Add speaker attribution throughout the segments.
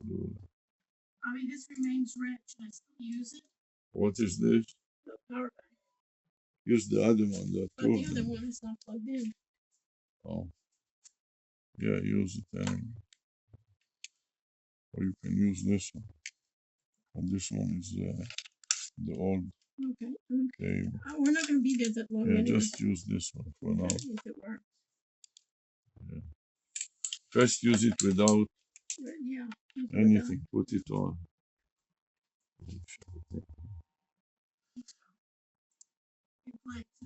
Speaker 1: I mean, this remains red. Should I still use it?
Speaker 2: What is this?
Speaker 1: The power bank.
Speaker 2: Use the other one. But
Speaker 1: the other one is not plugged in.
Speaker 2: Oh. Yeah, use it anyway. Or you can use this one. And this one is the old cable.
Speaker 1: We're not going to be there that long.
Speaker 2: Yeah,
Speaker 1: anyway.
Speaker 2: just use this one for now.
Speaker 1: If it works.
Speaker 2: Yeah. First use it without anything. Put it on.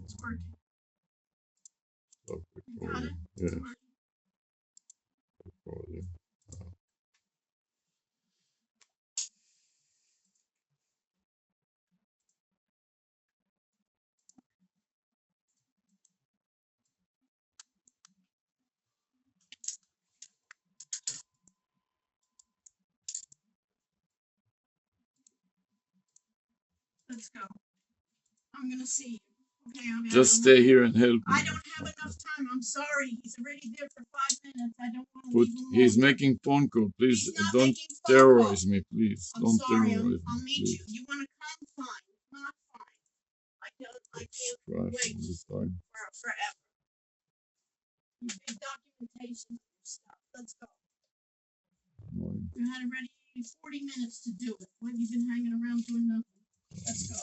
Speaker 1: It's working.
Speaker 2: Stop
Speaker 1: You got it?
Speaker 2: Yes. Recording.
Speaker 1: Let's go. I'm gonna see you. Okay,
Speaker 2: just stay here and help me.
Speaker 1: I don't have enough time. I'm sorry. He's already there for 5 minutes. I don't want to leave him
Speaker 2: He's
Speaker 1: alone.
Speaker 2: making phone call. Please don't terrorize me, please.
Speaker 1: I'm
Speaker 2: don't
Speaker 1: sorry.
Speaker 2: terrorize me.
Speaker 1: I'll meet
Speaker 2: please.
Speaker 1: you. You want to come? Fine. Not fine. I can't wait forever. You did documentation of your stuff. Let's go. You had already 40 minutes to do it. What have you been hanging around doing nothing? Let's go.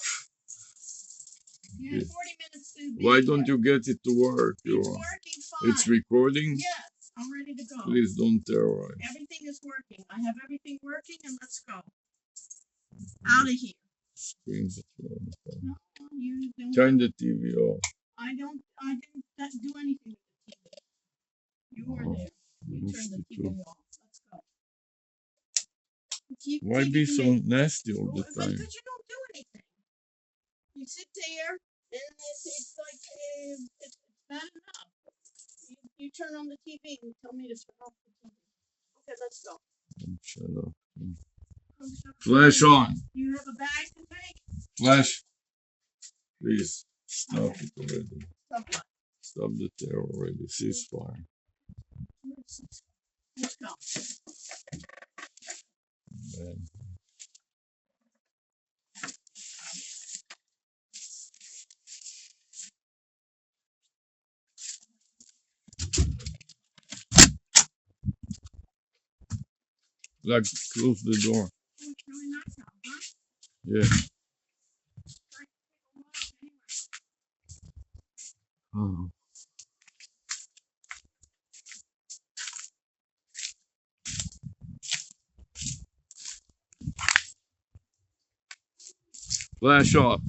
Speaker 1: You had 40 minutes to be
Speaker 2: Why don't you get it to work?
Speaker 1: It's working fine.
Speaker 2: It's recording?
Speaker 1: Yes, I'm ready to go.
Speaker 2: Please don't terrorize.
Speaker 1: Everything is working. I have everything working, and let's go. Out of here.
Speaker 2: Screens on the phone.
Speaker 1: No, you don't.
Speaker 2: Turn the TV off.
Speaker 1: I didn't do anything with the TV. You were there. You turned the TV off. Let's go.
Speaker 2: Why be so nasty all the time?
Speaker 1: Because you don't do anything. You sit there, and it's like, it's bad enough. You turn on the TV and tell me to turn off the TV. Okay, let's go.
Speaker 2: Shut up. Flash on.
Speaker 1: You have a bag to take?
Speaker 2: Flash. Please, stop it already.
Speaker 1: Stop what?
Speaker 2: Stop the terror already. Ceasefire.
Speaker 1: Let's go.
Speaker 2: Man. Like, close the door.
Speaker 1: It's really nice out, huh?
Speaker 2: Yeah. Oh. Flash off.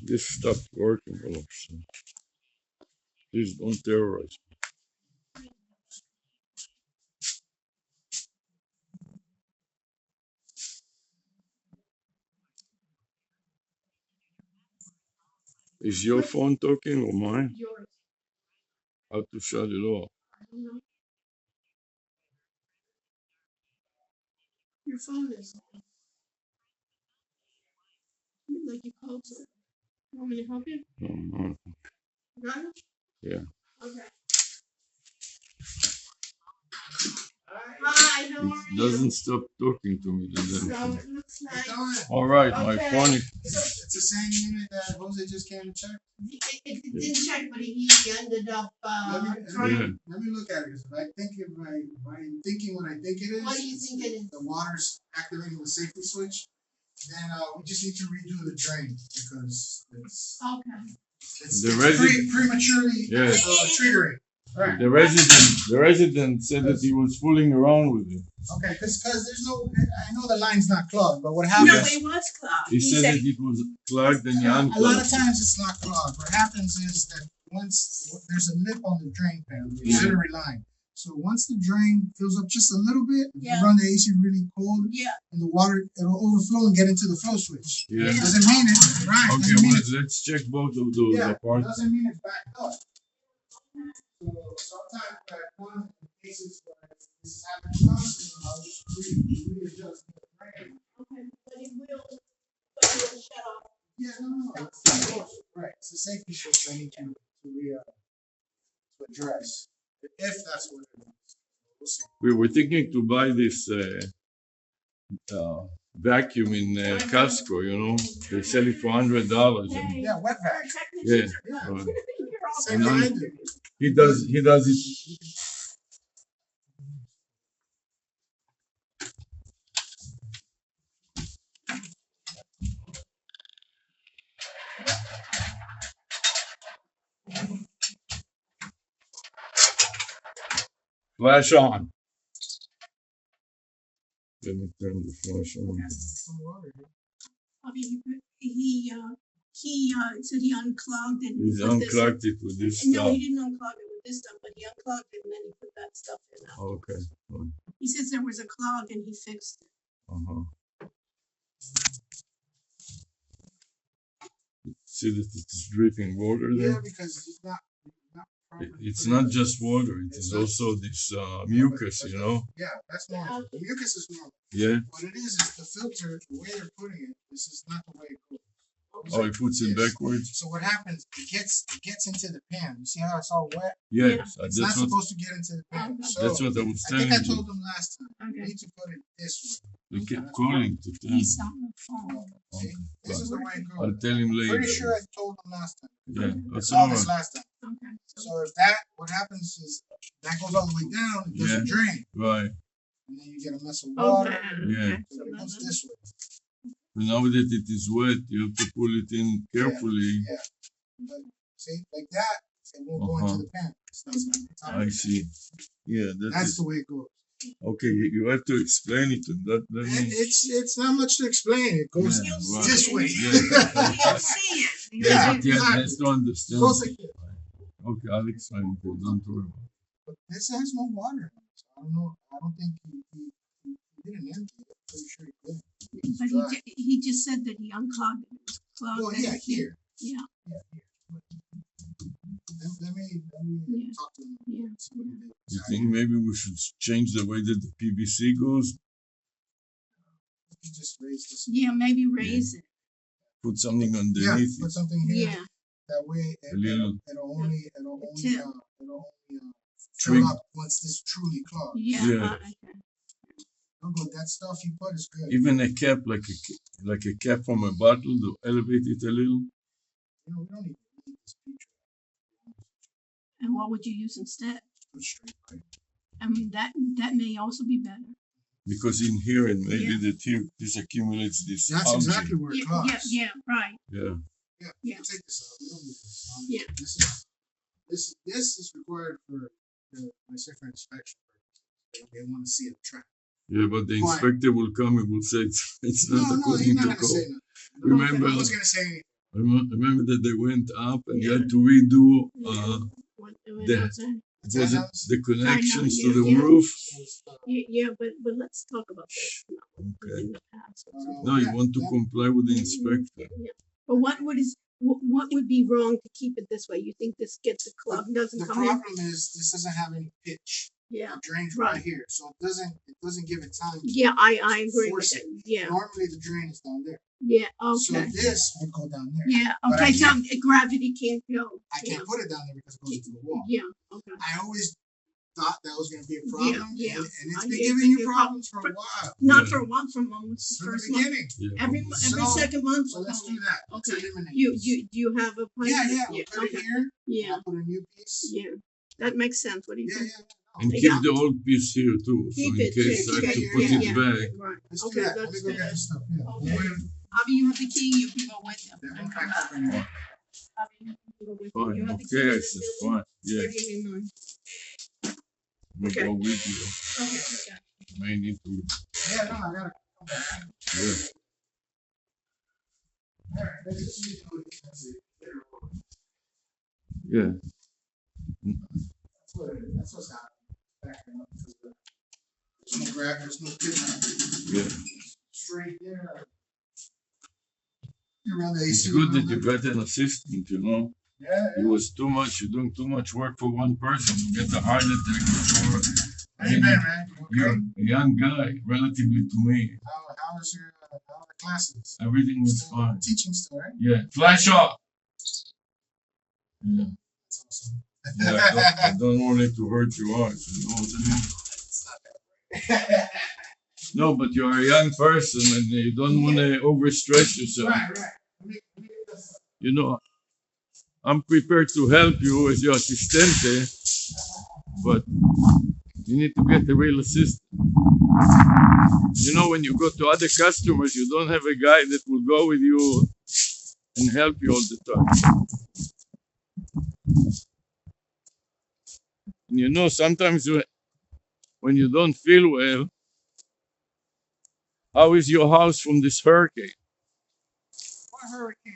Speaker 2: This stopped working all of a sudden. Please don't terrorize me. Is your phone talking or mine?
Speaker 1: Yours.
Speaker 2: How to shut it off?
Speaker 1: I don't know. Your phone is on. Like you called it. You want me to help you?
Speaker 2: No.
Speaker 1: Got it?
Speaker 2: Yeah.
Speaker 1: Okay. Hi, how are you?
Speaker 2: It doesn't stop talking to me.
Speaker 1: So it looks like.
Speaker 2: All right, my phone.
Speaker 3: It's the same unit that Jose just came to check.
Speaker 1: It didn't check, but he ended up
Speaker 3: Let me look at it. Because if I'm thinking what I think it is,
Speaker 1: what do you think it is?
Speaker 3: the water's activating the safety switch. Then we just need to redo the drain because it's prematurely triggering. Right.
Speaker 2: The resident said that he was fooling around with it.
Speaker 3: Okay, because there's no, I know the line's not clogged, but what happens?
Speaker 1: No, it was clogged.
Speaker 2: He said that it was clogged and he
Speaker 3: a lot of
Speaker 2: unclogged.
Speaker 3: times it's not clogged. What happens is that once there's a lip on the drain pan, the auxiliary line. So once the drain fills up just a little bit, if you run the AC really cold, and the water, it'll overflow and get into the flow switch.
Speaker 2: Yeah.
Speaker 3: Doesn't mean it's right.
Speaker 2: Okay, let's check both of those apart.
Speaker 3: Doesn't mean it's backed up. So sometimes one cases where this is happening constantly, I'll just readjust the drain.
Speaker 1: Okay, but it will shut off.
Speaker 3: Yeah, no. It's right. It's a safety switch I need to address. If that's what it is. We'll see.
Speaker 2: We were thinking to buy this vacuum in Costco, you know. They sell it for $100.
Speaker 3: Yeah, wet vac.
Speaker 2: Yeah.
Speaker 3: Same thing I do.
Speaker 2: He does it. Flash on. Let me turn the flash on.
Speaker 1: I mean, he said he unclogged and
Speaker 2: He's unclogged it with this
Speaker 1: No,
Speaker 2: stuff.
Speaker 1: he didn't unclog it with this stuff, but he unclogged it and then he put that stuff in.
Speaker 2: Okay. Fine.
Speaker 1: He says there was a clog and he fixed it.
Speaker 2: See that it's dripping water there?
Speaker 3: Yeah, because it's not
Speaker 2: It's not just water, it is also this mucus, you know?
Speaker 3: Yeah, that's normal. The mucus is normal.
Speaker 2: Yeah.
Speaker 3: What it is the filter, the way they're putting it, this is not the way it goes.
Speaker 2: Oh, he puts it backwards?
Speaker 3: So what happens, it gets into the pan. You see how it's all wet?
Speaker 2: Yes.
Speaker 3: It's not supposed to get into the pan. So
Speaker 2: that's what I was
Speaker 3: I
Speaker 2: telling
Speaker 3: think I
Speaker 2: you.
Speaker 3: told them last time. You need to put it this way.
Speaker 2: We kept calling to tell him.
Speaker 1: He's on the phone.
Speaker 3: See? This is the way it goes.
Speaker 2: I'll tell him later.
Speaker 3: Pretty sure I told them last time.
Speaker 2: Yeah,
Speaker 3: I
Speaker 2: that's
Speaker 3: saw
Speaker 2: all
Speaker 3: this
Speaker 2: right.
Speaker 3: last time.
Speaker 1: Okay.
Speaker 3: So if what happens is that goes all the way down, it doesn't drain.
Speaker 2: Right.
Speaker 3: And then you get a mess of water.
Speaker 2: Yeah.
Speaker 3: So it goes this way.
Speaker 2: Now that it is wet, you have to pull it in carefully.
Speaker 3: Yeah. But see, like that, it won't go into the pan.
Speaker 2: I see. Yeah,
Speaker 3: that's the way it goes.
Speaker 2: Okay, you have to explain it to that.
Speaker 3: It's not much to explain. It goes this way.
Speaker 1: You'll see it.
Speaker 2: Yeah, that's to understand.
Speaker 3: Goes like this.
Speaker 2: Okay, I'll explain it. Don't worry about it.
Speaker 3: But this has no water. So I don't know. I don't think he didn't empty it. I'm pretty sure he didn't.
Speaker 1: But he just said that he unclogged it. It was clogged.
Speaker 3: Well, yeah, here.
Speaker 1: Yeah.
Speaker 3: Let me talk to him.
Speaker 1: Yeah.
Speaker 2: You think maybe we should change the way that the PVC goes?
Speaker 3: You just raise this.
Speaker 1: Yeah, maybe raise it.
Speaker 2: Put something underneath
Speaker 3: put
Speaker 2: it.
Speaker 3: something here.
Speaker 1: Yeah.
Speaker 3: That way, it'll only
Speaker 2: Trim.
Speaker 3: fill up once this truly clogged.
Speaker 2: Yeah.
Speaker 1: Okay.
Speaker 3: No, but that stuff you put is good.
Speaker 2: Even a cap, like a cap from a bottle, to elevate it a little.
Speaker 3: We don't need this feature.
Speaker 1: And what would you use instead?
Speaker 3: Put straight pipe.
Speaker 1: I mean, that may also be better.
Speaker 2: Because in here, and maybe that here, this accumulates this.
Speaker 3: That's
Speaker 2: algae.
Speaker 3: exactly where it clogs.
Speaker 1: Yeah, right.
Speaker 2: Yeah.
Speaker 3: Yeah. Take this out. We don't need this.
Speaker 1: Yeah.
Speaker 3: This is required for my safer inspection purposes. They want to see a track.
Speaker 2: Yeah, but the inspector will come and will say it's not according
Speaker 3: he's
Speaker 2: to
Speaker 3: not
Speaker 2: code.
Speaker 3: say nothing.
Speaker 2: Remember,
Speaker 3: I was going to say anything.
Speaker 2: Remember that they went up and you had to redo the connections to the roof.
Speaker 1: Yeah, but let's talk about this.
Speaker 2: Okay.
Speaker 1: In the past.
Speaker 2: No, you want to comply with the inspector.
Speaker 1: Yeah. But what would be wrong to keep it this way? You think this gets a clog, doesn't come in?
Speaker 3: The problem is this doesn't have any pitch.
Speaker 1: Yeah.
Speaker 3: It drains right here, so it doesn't give it time.
Speaker 1: Yeah, I agree with that. Yeah.
Speaker 3: Normally the drain is down there.
Speaker 1: Yeah.
Speaker 3: So
Speaker 1: Okay.
Speaker 3: this would go down there.
Speaker 1: Yeah.
Speaker 3: But
Speaker 1: Okay. So gravity can't go.
Speaker 3: I can't put it down there because it goes into the wall.
Speaker 1: Yeah. Okay.
Speaker 3: I always thought that was going to be a problem.
Speaker 1: Yeah.
Speaker 3: And it's been giving you problems for a while.
Speaker 1: Not for a while, from almost
Speaker 3: From the
Speaker 1: first month.
Speaker 3: beginning.
Speaker 2: Yeah.
Speaker 1: Every second month.
Speaker 3: So let's do that. Let's
Speaker 1: Okay.
Speaker 3: eliminate
Speaker 1: Do
Speaker 3: this.
Speaker 1: you have a plan?
Speaker 3: Yeah. We'll put it
Speaker 1: Okay.
Speaker 3: here.
Speaker 1: Yeah.
Speaker 3: I'll put a new piece.
Speaker 1: Yeah. That makes sense. What do you think?
Speaker 2: And
Speaker 1: Yeah.
Speaker 2: keep the old piece here too,
Speaker 1: Keep
Speaker 2: so in
Speaker 1: it,
Speaker 2: case
Speaker 3: keep
Speaker 2: I
Speaker 3: it
Speaker 2: have to
Speaker 3: here,
Speaker 2: put
Speaker 3: yeah,
Speaker 2: it
Speaker 1: yeah.
Speaker 2: back.
Speaker 1: Right.
Speaker 3: Let's
Speaker 1: Okay,
Speaker 3: do that. Let
Speaker 1: let's
Speaker 3: me
Speaker 1: do
Speaker 3: go get
Speaker 1: that.
Speaker 3: this stuff. Yeah.
Speaker 1: Okay.
Speaker 3: We'll wait.
Speaker 1: Avi, you have the key. You can go with him.
Speaker 3: Yeah,
Speaker 1: And
Speaker 3: we'll
Speaker 1: come
Speaker 3: back up
Speaker 1: back.
Speaker 3: in here.
Speaker 1: Avi, you can go with him.
Speaker 2: Fine,
Speaker 1: You have the key
Speaker 2: okay,
Speaker 1: to
Speaker 2: I
Speaker 1: the
Speaker 2: said
Speaker 1: building?
Speaker 2: fine. Yeah,
Speaker 1: Give me mine.
Speaker 2: we'll
Speaker 1: Okay.
Speaker 2: go with you.
Speaker 1: Okay.
Speaker 2: May need to,
Speaker 3: Yeah, no, I gotta come back.
Speaker 2: yeah.
Speaker 3: All right, let's just use it. That's it.
Speaker 2: Yeah,
Speaker 3: That's what's happening. Backing up to the- There's no grab, there's no pitch.
Speaker 2: yeah.
Speaker 3: Straight there. Around the
Speaker 2: It's
Speaker 3: AC.
Speaker 2: good that you got an assistant, you know.
Speaker 3: Yeah,
Speaker 2: It was too much, you're doing too much work for one person. You get a heart attack before.
Speaker 3: Amen, man.
Speaker 2: You're
Speaker 3: Okay.
Speaker 2: a young guy, relatively to me.
Speaker 3: How was your how are the classes?
Speaker 2: Everything was
Speaker 3: Still
Speaker 2: fine.
Speaker 3: teaching still, right?
Speaker 2: Yeah, flash off. Yeah,
Speaker 3: That's awesome.
Speaker 2: yeah. I don't want it to hurt your eyes. You know what I mean?
Speaker 3: It's not that.
Speaker 2: No, but you're a young person and you don't want to overstress yourself.
Speaker 3: Right. Let me get this.
Speaker 2: You know, I'm prepared to help you as your assistente, but you need to get a real assistant. You know, when you go to other customers, you don't have a guy that will go with you and help you all the time. And you know, sometimes when you don't feel well, how is your house from this hurricane?
Speaker 3: What hurricane?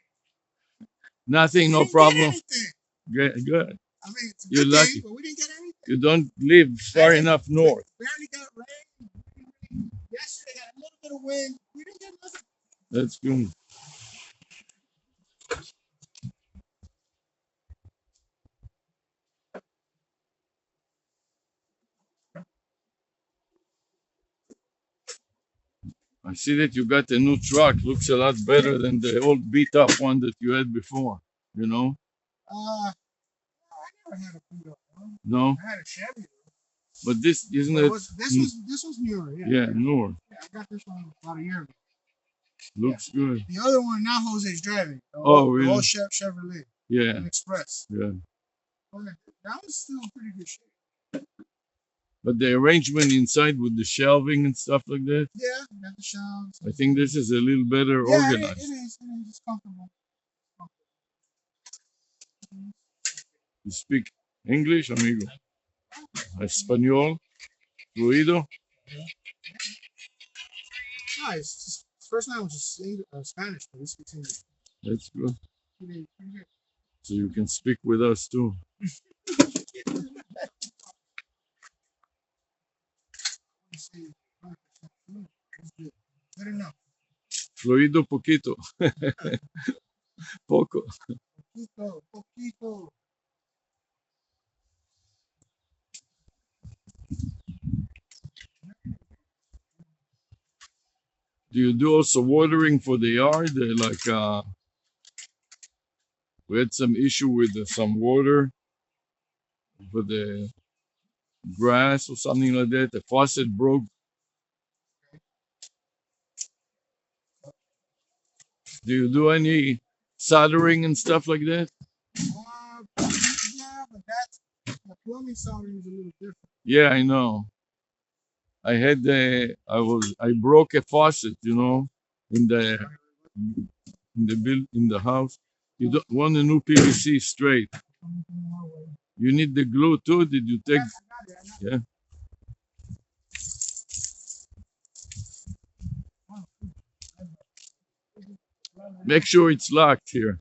Speaker 2: Nothing, no
Speaker 3: We didn't get
Speaker 2: problem.
Speaker 3: anything.
Speaker 2: Good.
Speaker 3: I mean, it's a
Speaker 2: You're
Speaker 3: good
Speaker 2: lucky.
Speaker 3: thing, but we didn't get anything.
Speaker 2: You don't live far enough north.
Speaker 3: We barely got rain. Yesterday got a little bit of wind. We didn't get nothing.
Speaker 2: That's good. I see that you got a new truck. Looks a lot better than the old beat up one that you had before. You know?
Speaker 3: I never had a beat up one.
Speaker 2: No?
Speaker 3: I had a Chevy.
Speaker 2: But this isn't
Speaker 3: But
Speaker 2: it?
Speaker 3: this was newer. Yeah.
Speaker 2: Yeah, newer.
Speaker 3: Yeah, I got this one about a year ago.
Speaker 2: Looks good.
Speaker 3: The other one now Jose's driving. The
Speaker 2: Oh,
Speaker 3: old,
Speaker 2: really?
Speaker 3: The old Chevrolet.
Speaker 2: Yeah,
Speaker 3: An Express.
Speaker 2: yeah.
Speaker 3: That was still in pretty good shape.
Speaker 2: But the arrangement inside with the shelving and stuff like that,
Speaker 3: Yeah, got the shelves.
Speaker 2: I think this is a little better
Speaker 3: Yeah,
Speaker 2: organized.
Speaker 3: it is. It's comfortable.
Speaker 2: You speak English, amigo? Espanol? Fluido?
Speaker 3: Nice. His first name was just Spanish, but he speaks English.
Speaker 2: That's good.
Speaker 3: Pretty good.
Speaker 2: So you can speak with us too.
Speaker 3: Good enough.
Speaker 2: Fluido poquito. Poco.
Speaker 3: Poquito.
Speaker 2: Do you do also watering for the yard? We had some issue with some water for the grass or something like that. The faucet broke. Do you do any soldering and stuff like that?
Speaker 3: Yeah, but that's the plumbing soldering is a little different.
Speaker 2: Yeah, I know. I broke a faucet, you know, in the house. You don't want a new PVC straight. You need the glue too. Did you take? Yeah. Make sure it's locked here.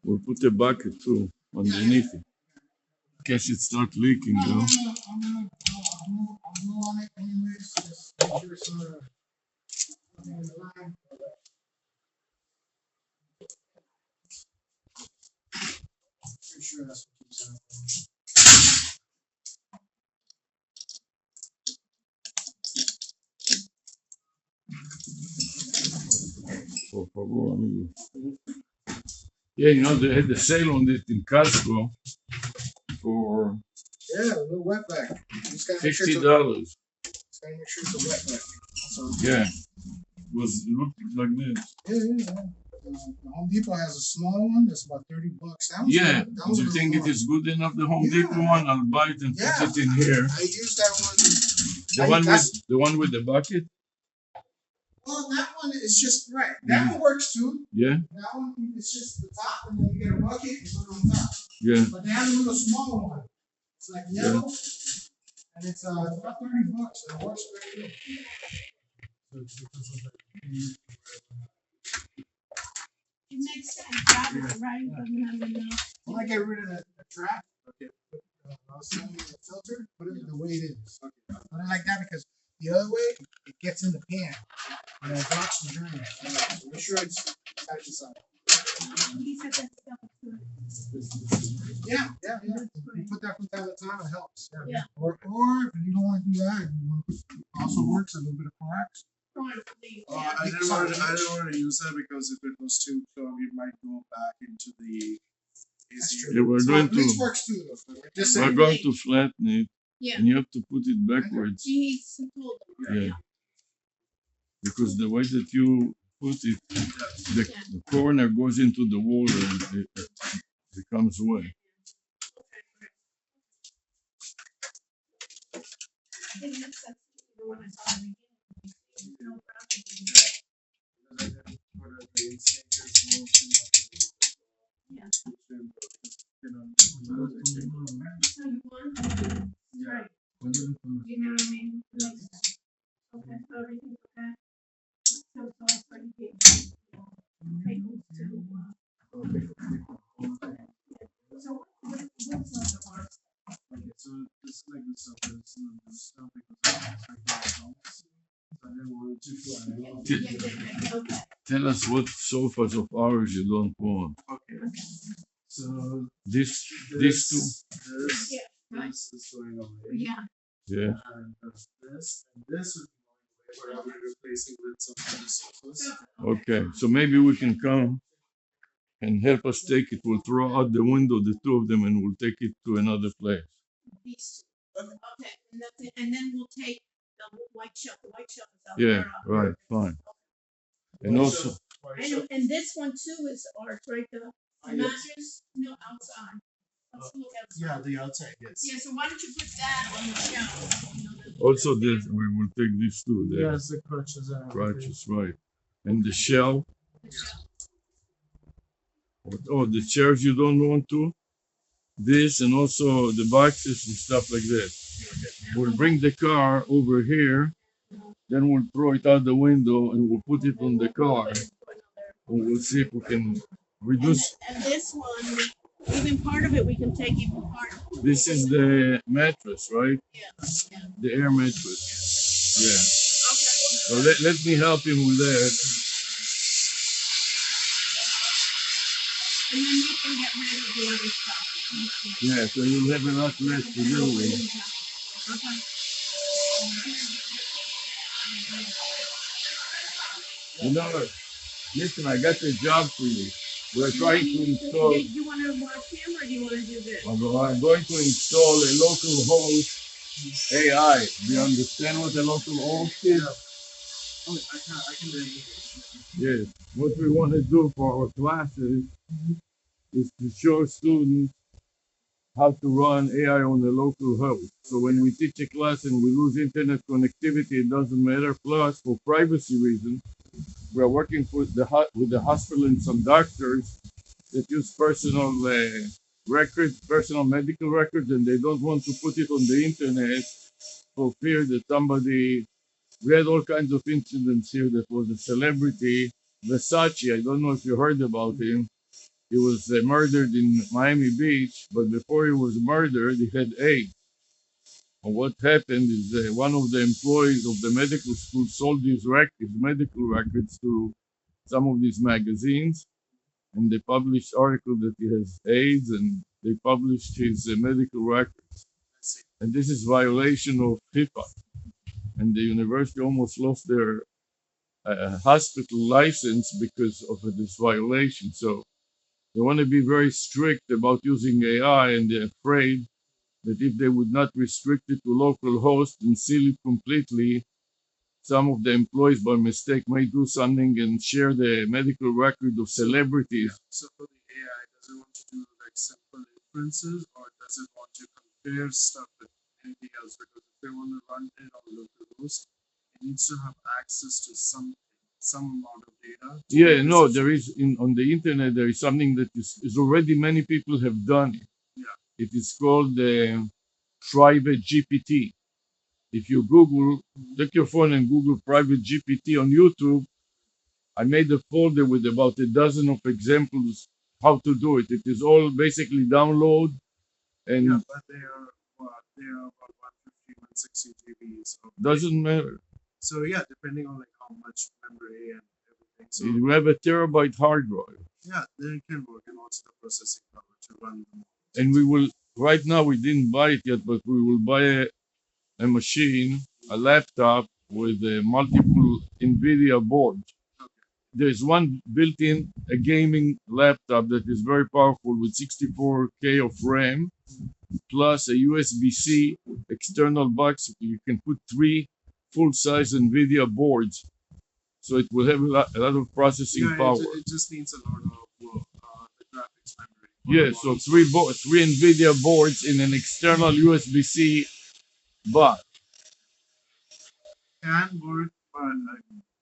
Speaker 2: We'll put a bucket too underneath it. In case it starts leaking, you know.
Speaker 3: I'll blow on it anyways. Just make sure it's not in the line. Pretty sure that's what keeps happening.
Speaker 2: Por favor, amigo. Yeah, you know, they had the sale on it in Costco for
Speaker 3: Yeah, a little wet back. Just gotta make sure
Speaker 2: $60.
Speaker 3: it's a, just gotta make sure it's a wet back. So,
Speaker 2: Yeah, it looked like this.
Speaker 3: yeah. The Home Depot has a small one that's about $30. That was
Speaker 2: Yeah,
Speaker 3: good. That was
Speaker 2: do
Speaker 3: a
Speaker 2: you
Speaker 3: little
Speaker 2: think it
Speaker 3: more.
Speaker 2: is good enough, the Home
Speaker 3: Yeah.
Speaker 2: Depot one? I'll buy it and
Speaker 3: Yeah.
Speaker 2: put it in here.
Speaker 3: I used that one.
Speaker 2: The one with the bucket?
Speaker 3: Well, that one is just right. That one works too.
Speaker 2: Yeah,
Speaker 3: That one it's just the top, and then you get a bucket and put it on top.
Speaker 2: yeah.
Speaker 3: But they have a little smaller one. It's like yellow, and it's about $30. And it works very good.
Speaker 1: It makes sense, right? Doesn't have enough.
Speaker 3: When I get rid of the trap, okay, I'll send you the filter, put it the way it is. Okay. Put it like that because the other way it gets in the pan and it blocks the drain. So make sure it's tight inside.
Speaker 1: He said that's self-good.
Speaker 3: Yeah. You put that from time to time, it helps.
Speaker 1: Yeah.
Speaker 3: Or if you don't want to do that, you want to also works a little bit of Corax.
Speaker 4: I didn't want to use that because if it was too cold, it might go back into the AC.
Speaker 2: Yeah, we're going
Speaker 3: Bleach
Speaker 2: to
Speaker 3: works too, though. Just
Speaker 2: we're
Speaker 3: saying.
Speaker 2: going to flatten it,
Speaker 1: Yeah.
Speaker 2: and you have to put it backwards.
Speaker 1: He told them.
Speaker 2: Yeah, because the way that you put it, the corner goes into the water and it becomes wet.
Speaker 1: I think that's when I saw him again. No problem. Yeah. So you want? Right. You know what I mean? Makes sense. Okay, so everything's okay. So it's all pretty big. Tables to, so what's the art?
Speaker 4: So it's like the stuff that's the stuff because it's like the house. I didn't want it to fly.
Speaker 1: Okay.
Speaker 2: Tell us what sofas of ours you don't want.
Speaker 4: Okay. So
Speaker 2: These two.
Speaker 4: this
Speaker 1: Yeah. Right.
Speaker 4: this is going away.
Speaker 1: Yeah.
Speaker 2: Yeah.
Speaker 4: And this would be going away, but I'll be replacing with some other sofas.
Speaker 2: Okay. So maybe we can come and help us take it. We'll throw out the window the two of them, and we'll take it to another place.
Speaker 1: These two. Okay. And that's it. And then we'll take the white shelf. The white shelf is out
Speaker 2: Yeah.
Speaker 1: there.
Speaker 2: Right. Fine. And also,
Speaker 1: And this one too is art, right? The mattress, no, outside. Let's look outside.
Speaker 4: Yeah, the outside, yes.
Speaker 1: Yeah, so why don't you put that on the shelf? You know,
Speaker 2: also this we will take these two there.
Speaker 4: Yes, the crutches are
Speaker 2: Crutches, right? And the shelf.
Speaker 1: the shelf.
Speaker 2: Oh, the chairs you don't want to. This and also the boxes and stuff like that. We'll bring the car over here, then we'll throw it out the window and we'll put it on the car, and we'll see if we can reduce.
Speaker 1: And this one, even part of it, we can take even part of it.
Speaker 2: This is the mattress, right?
Speaker 1: Yeah.
Speaker 2: The air mattress. Yeah.
Speaker 1: Okay.
Speaker 2: So let me help him with that.
Speaker 1: And then you can get rid of the other stuff.
Speaker 2: Yeah, so you'll have a lot less to do with.
Speaker 1: Okay.
Speaker 2: You know, listen, I got a job for you. We're trying to install.
Speaker 1: Do you want to watch him or do you want to do this?
Speaker 2: I'm going to install a local host AI. Do you understand what a local host is?
Speaker 4: Oh, I can do it.
Speaker 2: Yes. What we want to do for our classes is to show students how to run AI on a local host. So when we teach a class and we lose internet connectivity, it doesn't matter. Plus, for privacy reasons, we are working with the hospital and some doctors that use personal records, personal medical records, and they don't want to put it on the internet for fear that somebody. We had all kinds of incidents here. That was a celebrity, Versace. I don't know if you heard about him. He was murdered in Miami Beach, but before he was murdered, he had AIDS. And what happened is one of the employees of the medical school sold his medical records to some of these magazines, and they published article that he has AIDS, and they published his medical records. And this is violation of HIPAA. And the university almost lost their hospital license because of this violation. So they want to be very strict about using AI, and they're afraid that if they would not restrict it to local hosts and seal it completely, some of the employees by mistake may do something and share the medical record of celebrities.
Speaker 4: So for the AI, does it want to do like simple inferences, or does it want to compare stuff with anything else? Because if they want to run it on local host, it needs to have access to some amount of data.
Speaker 2: Yeah, no, there is on the internet there is something that is already many people have done it.
Speaker 4: Yeah.
Speaker 2: It is called private GPT. If you Google, take your phone and Google private GPT on YouTube, I made a folder with about a dozen of examples how to do it. It is all basically download and
Speaker 4: Yeah, but they are about 150, 160 GB. So
Speaker 2: doesn't matter.
Speaker 4: So yeah, depending on like how much memory and everything. So
Speaker 2: You have a terabyte hard drive.
Speaker 4: yeah, then it can work, and also the processing power to run them.
Speaker 2: And we will right now we didn't buy it yet, but we will buy a machine, a laptop with multiple NVIDIA boards. There's one built-in a gaming laptop that is very powerful with 64K of RAM, plus a USB-C external box. You can put 3 full-size NVIDIA boards, so it will have a lot of processing power.
Speaker 4: It just needs a lot of the graphics memory.
Speaker 2: Yeah, so three NVIDIA boards in an external USB-C box.
Speaker 4: Can work, but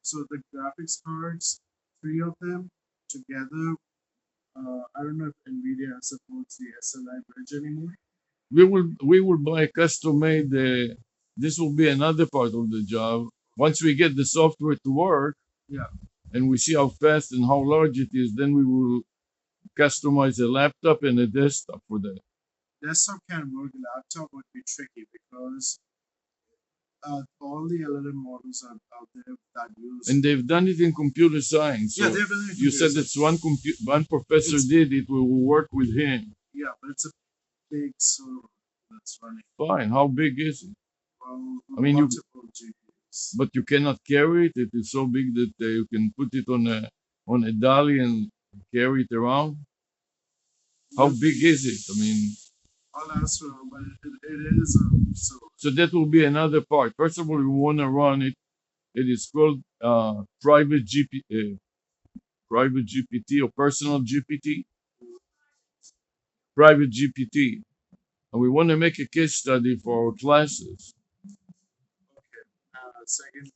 Speaker 4: so the graphics cards, 3 of them together. I don't know if Nvidia supports the SLI bridge anymore.
Speaker 2: We will buy a custom made. This will be another part of the job. Once we get the software to work,
Speaker 4: Yeah.
Speaker 2: and we see how fast and how large it is, then we will customize a laptop and a desktop for that.
Speaker 4: Desktop can work. Laptop would be tricky because all the LLM models are out there that use.
Speaker 2: And they've done it in computer science. So
Speaker 4: yeah, they've done it.
Speaker 2: you said that one professor did it. We will work with him.
Speaker 4: Yeah, but it's a big server that's running.
Speaker 2: Fine. How big is it?
Speaker 4: Well,
Speaker 2: I mean,
Speaker 4: multiple GPUs.
Speaker 2: But you cannot carry it. It is so big that you can put it on a dolly and carry it around. How big is it? I mean,
Speaker 4: I'll ask for it, but it is a server.
Speaker 2: So that will be another part. First of all, we want to run it. It is called private GPT or personal GPT. Private GPT, and we want to make a case study for our classes.
Speaker 4: Okay.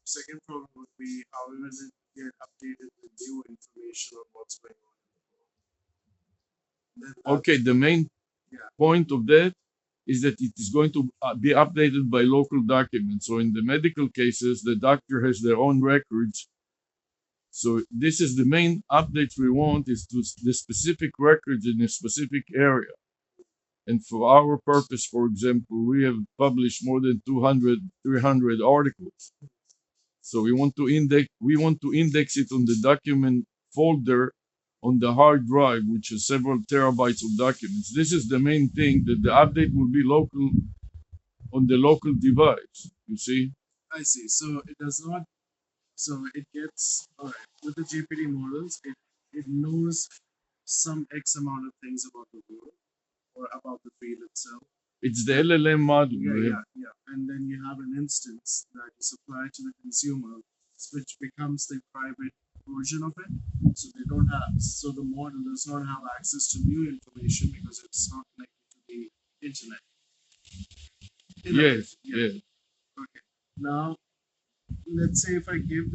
Speaker 4: Second problem would be how will it get updated with new information of what's going on in the world.
Speaker 2: Okay, the main point of that is that it is going to be updated by local documents. So in the medical cases, the doctor has their own records. So this is the main updates we want is to the specific records in a specific area. And for our purpose, for example, we have published more than 200, 300 articles. So we want to index it on the document folder on the hard drive, which is several terabytes of documents. This is the main thing, that the update will be local on the local device. You see?
Speaker 4: I see. So it does not. So it gets all right with the GPT models. It knows some X amount of things about the world or about the field itself.
Speaker 2: It's the LLM model.
Speaker 4: Yeah. And then you have an instance that you supply to the consumer, which becomes the private version of it. So they don't have. So the model does not have access to new information because it's not connected to the internet.
Speaker 2: Yes.
Speaker 4: Okay. Now, let's say if I give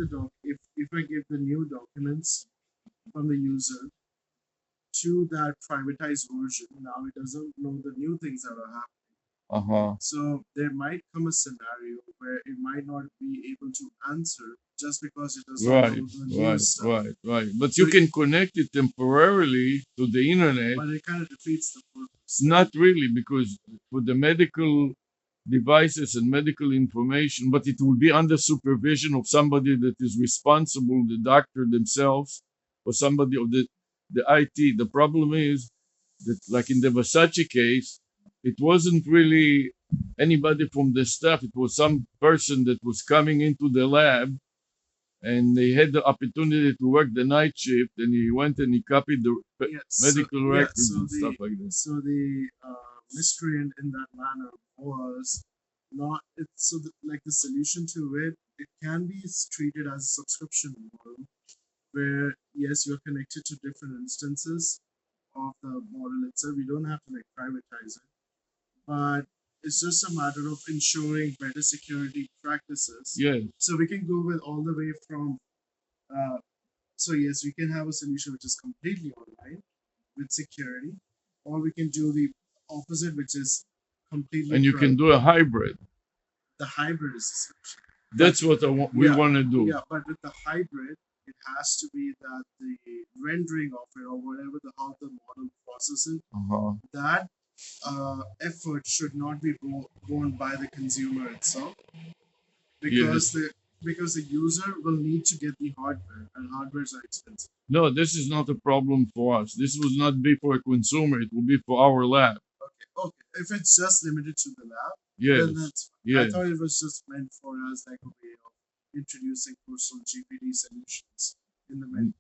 Speaker 4: if I give the new documents from the user to that privatized version, now it doesn't know the new things that are happening. So there might come a scenario where it might not be able to answer just because it does not
Speaker 2: Right,
Speaker 4: know the
Speaker 2: right,
Speaker 4: news stuff.
Speaker 2: right. But
Speaker 4: So
Speaker 2: you can connect it temporarily to the internet.
Speaker 4: But it kind of defeats the purpose.
Speaker 2: Not really, because with the medical devices and medical information, but it will be under supervision of somebody that is responsible, the doctor themselves, or somebody of the IT. The problem is that, like in the Versace case, it wasn't really anybody from the staff. It was some person that was coming into the lab, and they had the opportunity to work the night shift, and he went and he copied the medical records and stuff like that.
Speaker 4: So the miscreant in that manner was not it's so like the solution to it can be treated as a subscription model where yes you're connected to different instances of the model itself. You don't have to like privatize it, but it's just a matter of ensuring better security practices.
Speaker 2: Yeah,
Speaker 4: So we can go with all the way from uh, so yes, we can have a solution which is completely online with security, or we can do the opposite, which is completely
Speaker 2: and you can
Speaker 4: private.
Speaker 2: do a hybrid.
Speaker 4: The hybrid is the solution.
Speaker 2: That's what we
Speaker 4: Yeah,
Speaker 2: want to do.
Speaker 4: Yeah, but with the hybrid, it has to be that the rendering of it or whatever the how the model processes it,
Speaker 2: Uh-huh.
Speaker 4: that effort should not be borne by the consumer itself because the user will need to get the hardware and hardwares are expensive.
Speaker 2: No, this is not a problem for us. This will not be for a consumer. It will be for our lab.
Speaker 4: Okay. If it's just limited to the lab,
Speaker 2: Yes.
Speaker 4: then that's fine.
Speaker 2: Yes.
Speaker 4: I thought it was just meant for as like a way of introducing personal GPT solutions in the menu.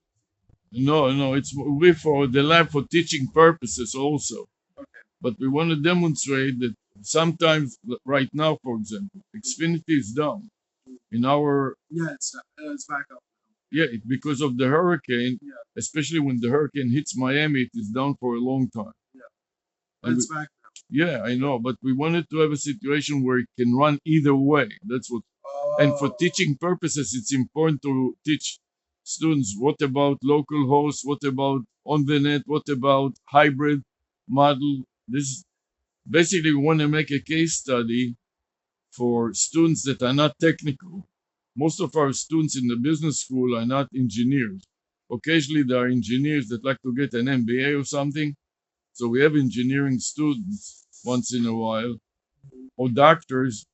Speaker 2: No, it's will be for the lab for teaching purposes also.
Speaker 4: Okay.
Speaker 2: But we want to demonstrate that sometimes, right now, for example, Xfinity is down. In our
Speaker 4: Yeah, it's back up.
Speaker 2: yeah, because of the hurricane,
Speaker 4: Yeah.
Speaker 2: especially when the hurricane hits Miami, it is down for a long time.
Speaker 4: Yeah.
Speaker 2: And
Speaker 4: It's back now.
Speaker 2: Yeah, I know, but we wanted to have a situation where it can run either way. That's what. And for teaching purposes, it's important to teach students what about local hosts, what about on the net, what about hybrid model. This basically we want to make a case study for students that are not technical. Most of our students in the business school are not engineers. Occasionally, there are engineers that like to get an MBA or something. So we have engineering students once in a while, or doctors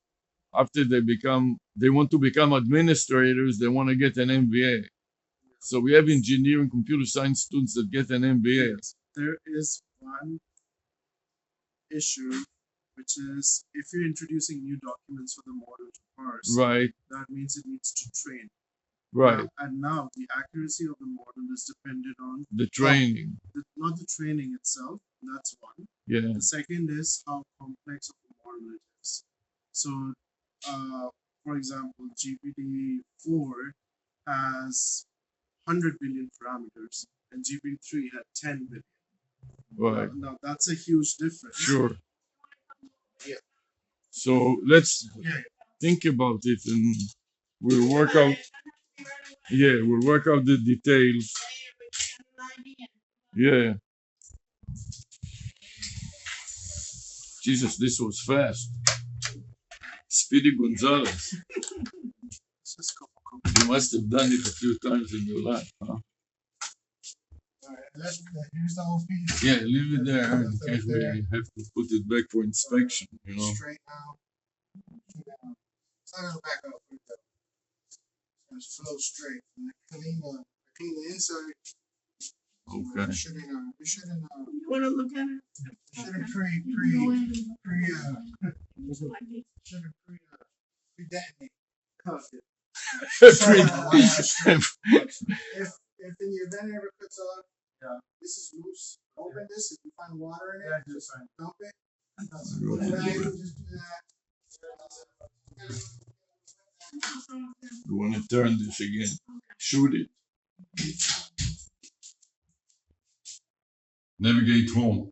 Speaker 2: after they want to become administrators, they want to get an MBA. So we have engineering computer science students that get an MBA.
Speaker 4: Yes. There is one issue, which is if you're introducing new documents for the model to parse,
Speaker 2: Right,
Speaker 4: that means it needs to train.
Speaker 2: right.
Speaker 4: And now the accuracy of the model is dependent on
Speaker 2: The training.
Speaker 4: not the training itself. That's one.
Speaker 2: Yeah,
Speaker 4: The second is how complex of a model it is. So, for example, GPT-4 has 100 billion parameters, and GPT-3 had 10 billion.
Speaker 2: right.
Speaker 4: Now that's a huge difference.
Speaker 2: Sure.
Speaker 4: Yeah.
Speaker 2: So let's
Speaker 4: Yeah.
Speaker 2: think about it and we'll work out. Yeah, we'll work out the details. Yeah. Jesus, this was fast. Speedy Gonzalez.
Speaker 4: It's just
Speaker 2: You must have done it a few times in your life, huh?
Speaker 3: Alright, here's the whole piece.
Speaker 2: Yeah, leave it there in case we have to put it back for inspection, you know.
Speaker 3: Straight now. It's not gonna back up. It's flow straight. And clean the inside.
Speaker 2: Okay.
Speaker 3: We shouldn't
Speaker 1: You want to look at it?
Speaker 3: shouldn't pre-detonate. If in the event it ever cuts off, this is loose. Open this. If you find water in it, just dump it. Just do that.
Speaker 2: You want to turn this again. Shoot it. Navigate home.